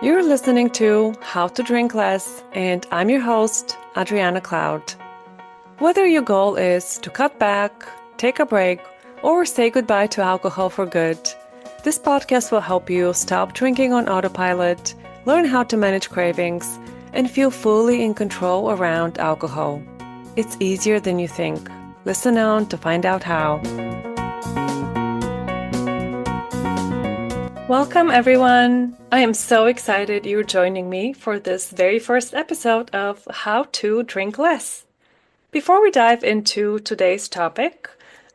You're listening to How to Drink Less, and I'm your host, Adriana Cloud. Whether your goal is to cut back, take a break, or say goodbye to alcohol for good, this podcast will help you stop drinking on autopilot, learn how to manage cravings, and feel fully in control around alcohol. It's easier than you think. Listen on to find out how. Welcome, everyone. I am so excited you're joining me for this very first episode of How to Drink Less. Before we dive into today's topic,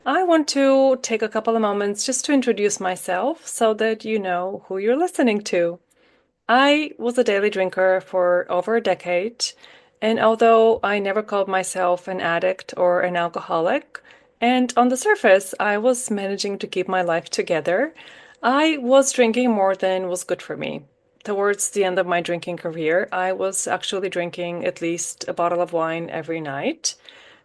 I want to take a couple of moments just to introduce myself so that you know who you're listening to. I was a daily drinker for over a decade, and although I never called myself an addict or an alcoholic, and on the surface I was managing to keep my life together, I was drinking more than was good for me. Towards the end of my drinking career, I was actually drinking at least a bottle of wine every night.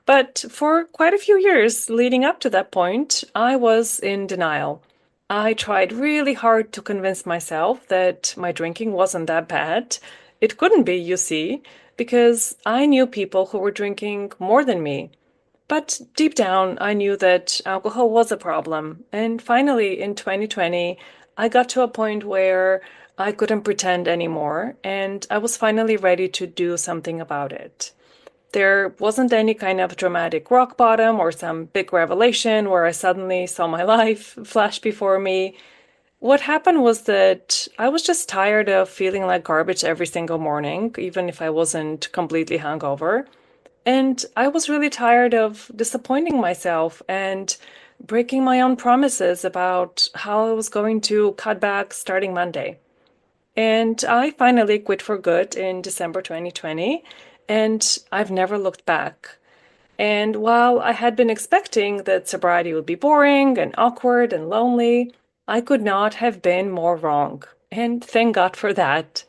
But for quite a few years leading up to that point, I was in denial. I tried really hard to convince myself that my drinking wasn't that bad. It couldn't be, you see, because I knew people who were drinking more than me. But deep down, I knew that alcohol was a problem. And finally, in 2020, I got to a point where I couldn't pretend anymore, and I was finally ready to do something about it. There wasn't any kind of dramatic rock bottom or some big revelation where I suddenly saw my life flash before me. What happened was that I was just tired of feeling like garbage every single morning, even if I wasn't completely hungover. And I was really tired of disappointing myself and breaking my own promises about how I was going to cut back starting Monday. And I finally quit for good in December 2020, and I've never looked back. And while I had been expecting that sobriety would be boring and awkward and lonely, I could not have been more wrong. And thank God for that.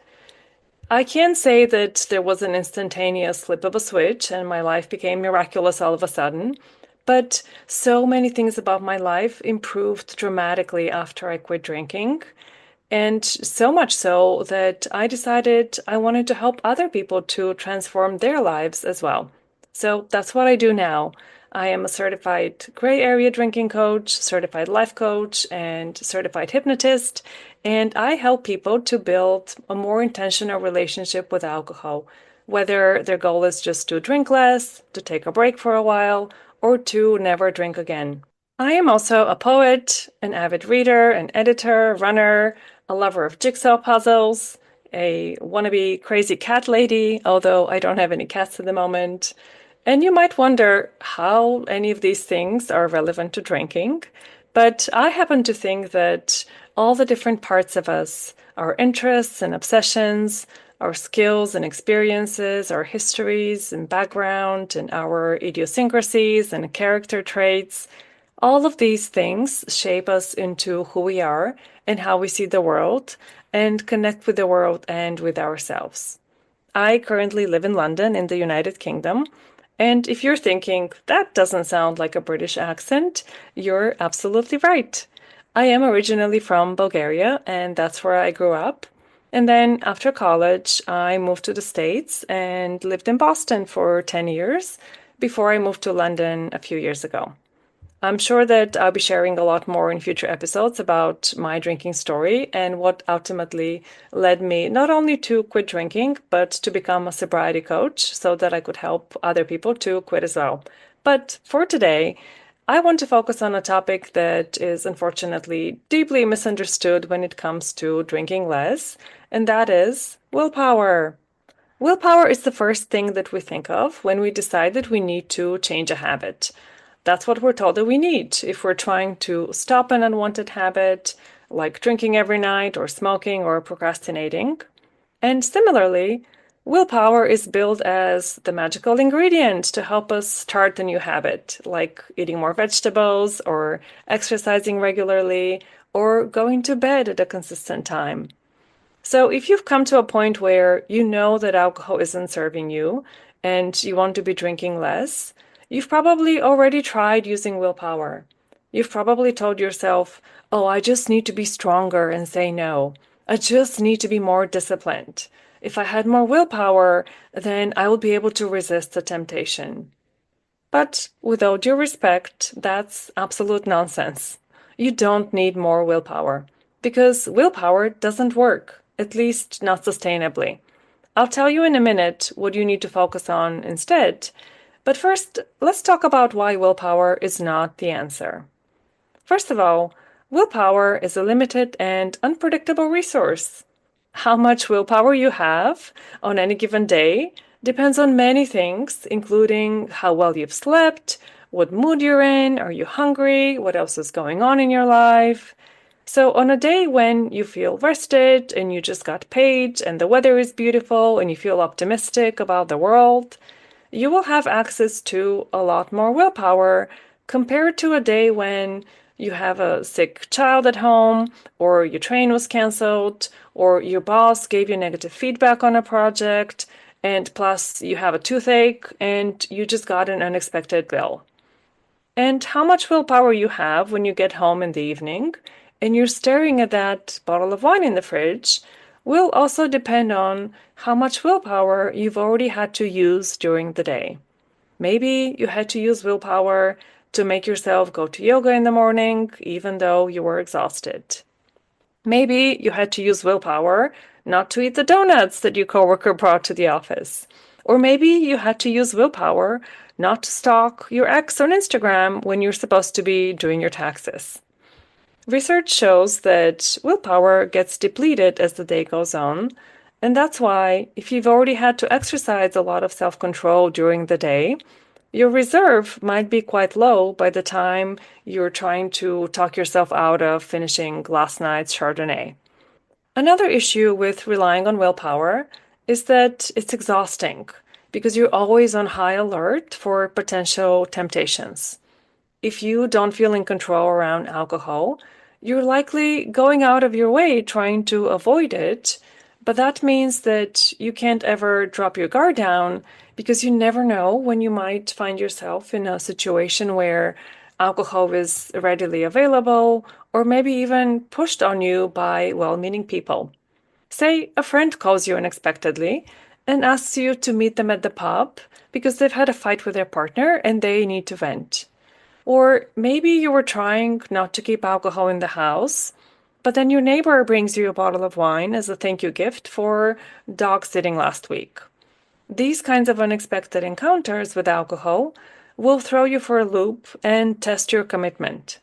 I can't say that there was an instantaneous flip of a switch and my life became miraculous all of a sudden, but so many things about my life improved dramatically after I quit drinking. And so much so that I decided I wanted to help other people to transform their lives as well. So that's what I do now. I am a certified gray area drinking coach, certified life coach, and certified hypnotist. And I help people to build a more intentional relationship with alcohol, whether their goal is just to drink less, to take a break for a while, or to never drink again. I am also a poet, an avid reader, an editor, runner, a lover of jigsaw puzzles, a wannabe crazy cat lady, although I don't have any cats at the moment. And you might wonder how any of these things are relevant to drinking, but I happen to think that all the different parts of us, our interests and obsessions, our skills and experiences, our histories and background, and our idiosyncrasies and character traits, all of these things shape us into who we are and how we see the world and connect with the world and with ourselves. I currently live in London in the United Kingdom. And if you're thinking, that doesn't sound like a British accent, you're absolutely right. I am originally from Bulgaria, and that's where I grew up. And then after college, I moved to the States and lived in Boston for 10 years before I moved to London a few years ago. I'm sure that I'll be sharing a lot more in future episodes about my drinking story and what ultimately led me not only to quit drinking, but to become a sobriety coach so that I could help other people to quit as well. But for today, I want to focus on a topic that is unfortunately deeply misunderstood when it comes to drinking less, and that is willpower. Willpower is the first thing that we think of when we decide that we need to change a habit. That's what we're told that we need if we're trying to stop an unwanted habit, like drinking every night or smoking or procrastinating. And similarly, willpower is billed as the magical ingredient to help us start a new habit, like eating more vegetables or exercising regularly or going to bed at a consistent time. So if you've come to a point where you know that alcohol isn't serving you and you want to be drinking less, you've probably already tried using willpower. You've probably told yourself, oh, I just need to be stronger and say no. I just need to be more disciplined. If I had more willpower, then I would be able to resist the temptation. But with all due respect, that's absolute nonsense. You don't need more willpower because willpower doesn't work, at least not sustainably. I'll tell you in a minute what you need to focus on instead. But first, let's talk about why willpower is not the answer. First of all, willpower is a limited and unpredictable resource. How much willpower you have on any given day depends on many things, including how well you've slept, what mood you're in, are you hungry, what else is going on in your life. So, on a day when you feel rested and you just got paid and the weather is beautiful and you feel optimistic about the world, you will have access to a lot more willpower compared to a day when you have a sick child at home, or your train was canceled, or your boss gave you negative feedback on a project, and plus you have a toothache and you just got an unexpected bill. And how much willpower you have when you get home in the evening and you're staring at that bottle of wine in the fridge will also depend on how much willpower you've already had to use during the day. Maybe you had to use willpower to make yourself go to yoga in the morning, even though you were exhausted. Maybe you had to use willpower not to eat the donuts that your coworker brought to the office. Or maybe you had to use willpower not to stalk your ex on Instagram when you're supposed to be doing your taxes. Research shows that willpower gets depleted as the day goes on, and that's why, if you've already had to exercise a lot of self control during the day, your reserve might be quite low by the time you're trying to talk yourself out of finishing last night's Chardonnay. Another issue with relying on willpower is that it's exhausting because you're always on high alert for potential temptations. If you don't feel in control around alcohol, you're likely going out of your way trying to avoid it, but that means that you can't ever drop your guard down because you never know when you might find yourself in a situation where alcohol is readily available or maybe even pushed on you by well-meaning people. Say a friend calls you unexpectedly and asks you to meet them at the pub because they've had a fight with their partner and they need to vent. Or maybe you were trying not to keep alcohol in the house, but then your neighbor brings you a bottle of wine as a thank you gift for dog sitting last week. These kinds of unexpected encounters with alcohol will throw you for a loop and test your commitment.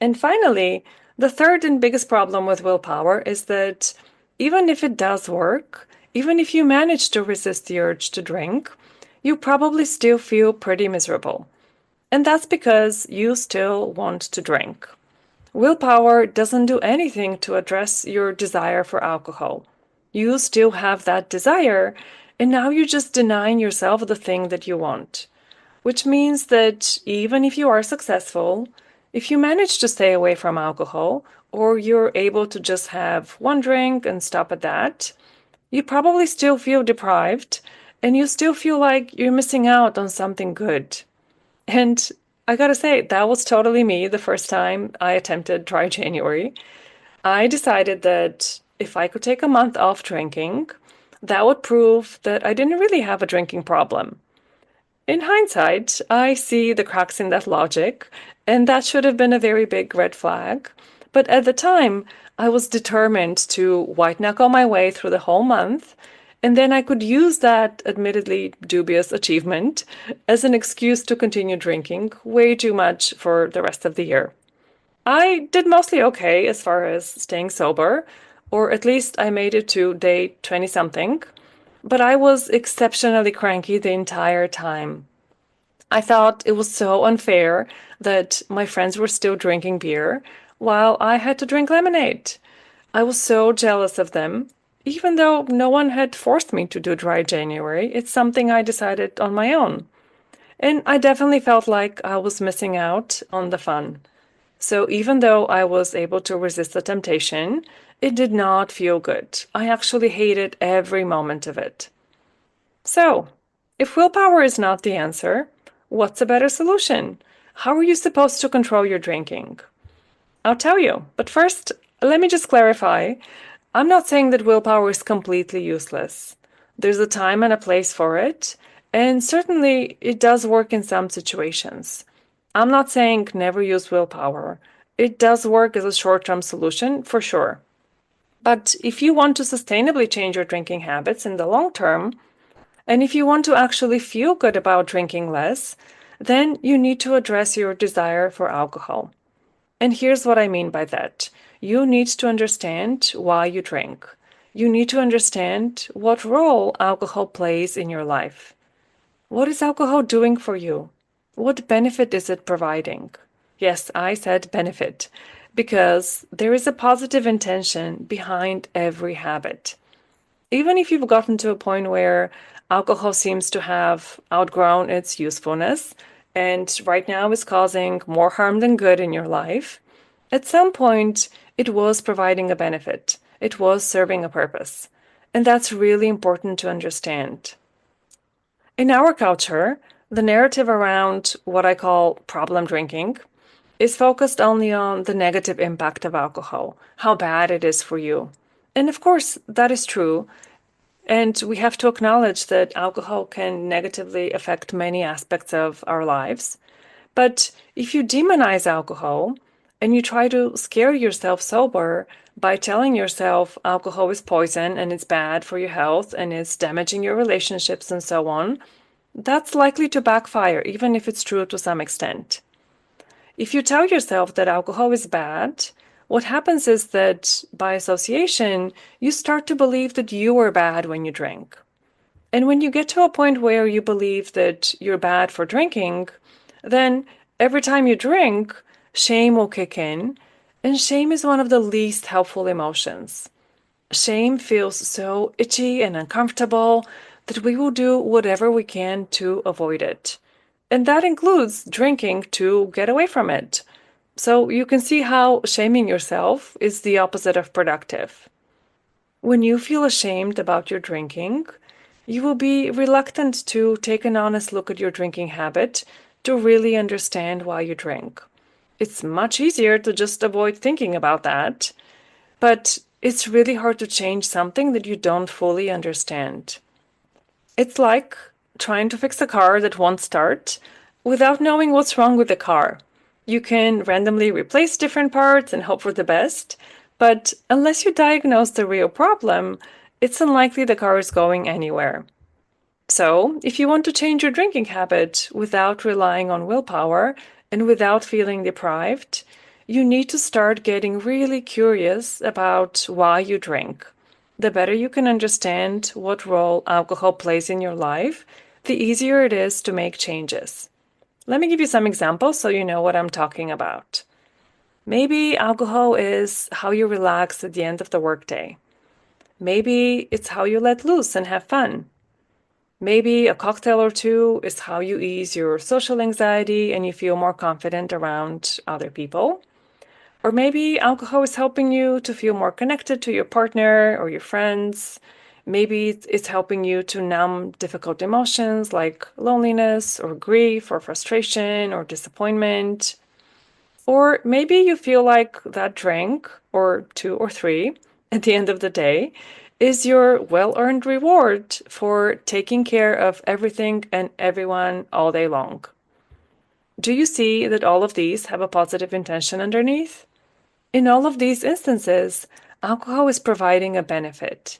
And finally, the third and biggest problem with willpower is that even if it does work, even if you manage to resist the urge to drink, you probably still feel pretty miserable. And that's because you still want to drink. Willpower doesn't do anything to address your desire for alcohol. You still have that desire, and now you're just denying yourself the thing that you want. Which means that even if you are successful, if you manage to stay away from alcohol, or you're able to just have one drink and stop at that, you probably still feel deprived, and you still feel like you're missing out on something good. And I gotta say, that was totally me the first time I attempted dry January. I decided that if I could take a month off drinking, that would prove that I didn't really have a drinking problem. In hindsight, I see the cracks in that logic, and that should have been a very big red flag. But at the time, I was determined to white knuckle my way through the whole month, and then I could use that admittedly dubious achievement as an excuse to continue drinking way too much for the rest of the year. I did mostly okay as far as staying sober, or at least I made it to day 20 something, but I was exceptionally cranky the entire time. I thought it was so unfair that my friends were still drinking beer while I had to drink lemonade. I was so jealous of them. Even though no one had forced me to do dry January, it's something I decided on my own. And I definitely felt like I was missing out on the fun. So even though I was able to resist the temptation, it did not feel good. I actually hated every moment of it. So, if willpower is not the answer, what's a better solution? How are you supposed to control your drinking? I'll tell you, but first, let me just clarify. I'm not saying that willpower is completely useless. There's a time and a place for it, and certainly it does work in some situations. I'm not saying never use willpower. It does work as a short-term solution for sure. But if you want to sustainably change your drinking habits in the long term, and if you want to actually feel good about drinking less, then you need to address your desire for alcohol. And here's what I mean by that. You need to understand why you drink. You need to understand what role alcohol plays in your life. What is alcohol doing for you? What benefit is it providing? Yes, I said benefit, because there is a positive intention behind every habit. Even if you've gotten to a point where alcohol seems to have outgrown its usefulness and right now is causing more harm than good in your life, at some point it was providing a benefit. It was serving a purpose. And that's really important to understand. In our culture, the narrative around what I call problem drinking is focused only on the negative impact of alcohol, how bad it is for you. And of course, that is true. And we have to acknowledge that alcohol can negatively affect many aspects of our lives. But if you demonize alcohol and you try to scare yourself sober by telling yourself alcohol is poison and it's bad for your health and it's damaging your relationships and so on, that's likely to backfire, even if it's true to some extent. If you tell yourself that alcohol is bad, what happens is that by association, you start to believe that you are bad when you drink. And when you get to a point where you believe that you're bad for drinking, then every time you drink, shame will kick in. And shame is one of the least helpful emotions. Shame feels so itchy and uncomfortable that we will do whatever we can to avoid it. And that includes drinking to get away from it. So you can see how shaming yourself is the opposite of productive. When you feel ashamed about your drinking, you will be reluctant to take an honest look at your drinking habit to really understand why you drink. It's much easier to just avoid thinking about that, but it's really hard to change something that you don't fully understand. It's like trying to fix a car that won't start without knowing what's wrong with the car. You can randomly replace different parts and hope for the best, but unless you diagnose the real problem, it's unlikely the car is going anywhere. So, if you want to change your drinking habit without relying on willpower and without feeling deprived, you need to start getting really curious about why you drink. The better you can understand what role alcohol plays in your life, the easier it is to make changes. Let me give you some examples so you know what I'm talking about. Maybe alcohol is how you relax at the end of the workday. Maybe it's how you let loose and have fun. Maybe a cocktail or two is how you ease your social anxiety and you feel more confident around other people. Or maybe alcohol is helping you to feel more connected to your partner or your friends. Maybe it's helping you to numb difficult emotions like loneliness or grief or frustration or disappointment. Or maybe you feel like that drink, or two or three, at the end of the day, is your well-earned reward for taking care of everything and everyone all day long. Do you see that all of these have a positive intention underneath? In all of these instances, alcohol is providing a benefit.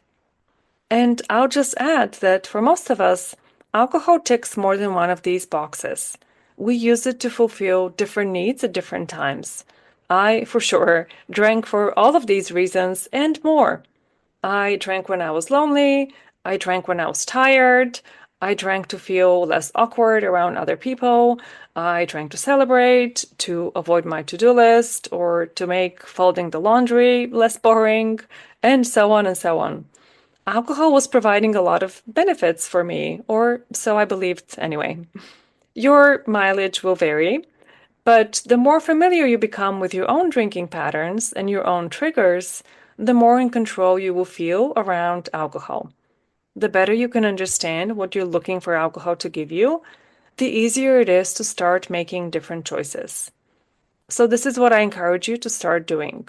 And I'll just add that for most of us, alcohol ticks more than one of these boxes. We use it to fulfill different needs at different times. I, for sure, drank for all of these reasons and more. I drank when I was lonely. I drank when I was tired. I drank to feel less awkward around other people. I drank to celebrate, to avoid my to-do list, or to make folding the laundry less boring, and so on and so on. Alcohol was providing a lot of benefits for me, or so I believed anyway. Your mileage will vary, but the more familiar you become with your own drinking patterns and your own triggers, the more in control you will feel around alcohol. The better you can understand what you're looking for alcohol to give you, the easier it is to start making different choices. So this is what I encourage you to start doing.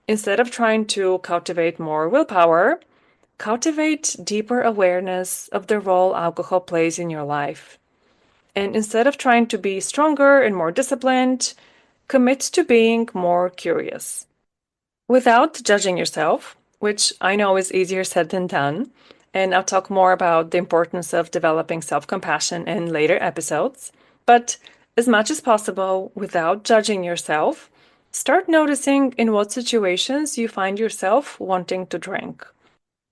Instead of trying to cultivate more willpower, cultivate deeper awareness of the role alcohol plays in your life. And instead of trying to be stronger and more disciplined, commit to being more curious. Without judging yourself, which I know is easier said than done, and I'll talk more about the importance of developing self-compassion in later episodes, but as much as possible, without judging yourself, start noticing in what situations you find yourself wanting to drink.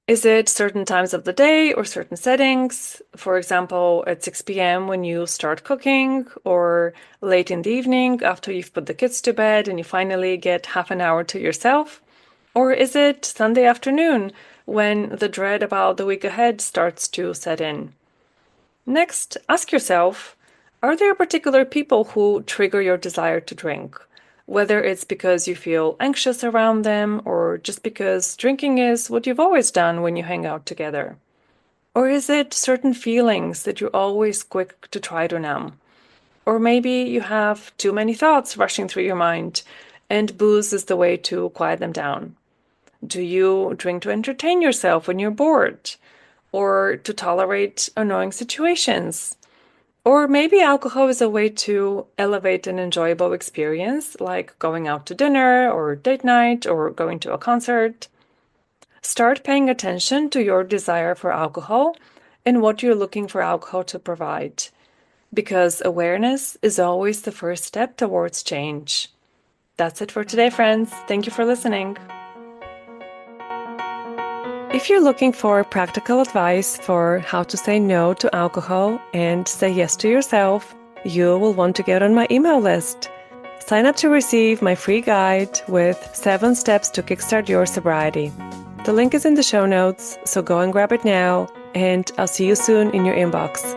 Is it certain times of the day or certain settings? For example, at 6 p.m. when you start cooking, or late in the evening after you've put the kids to bed and you finally get half an hour to yourself? Or is it Sunday afternoon when the dread about the week ahead starts to set in? Next, ask yourself, are there particular people who trigger your desire to drink? Whether it's because you feel anxious around them or just because drinking is what you've always done when you hang out together. Or is it certain feelings that you're always quick to try to numb? Or maybe you have too many thoughts rushing through your mind and booze is the way to quiet them down. Do you drink to entertain yourself when you're bored? Or to tolerate annoying situations? Or maybe alcohol is a way to elevate an enjoyable experience, like going out to dinner or date night or going to a concert. Start paying attention to your desire for alcohol and what you're looking for alcohol to provide, because awareness is always the first step towards change. That's it for today, friends. Thank you for listening. If you're looking for practical advice for how to say no to alcohol and say yes to yourself, you will want to get on my email list. Sign up to receive my free guide with 7 steps to kickstart your sobriety. The link is in the show notes, so go and grab it now, and I'll see you soon in your inbox.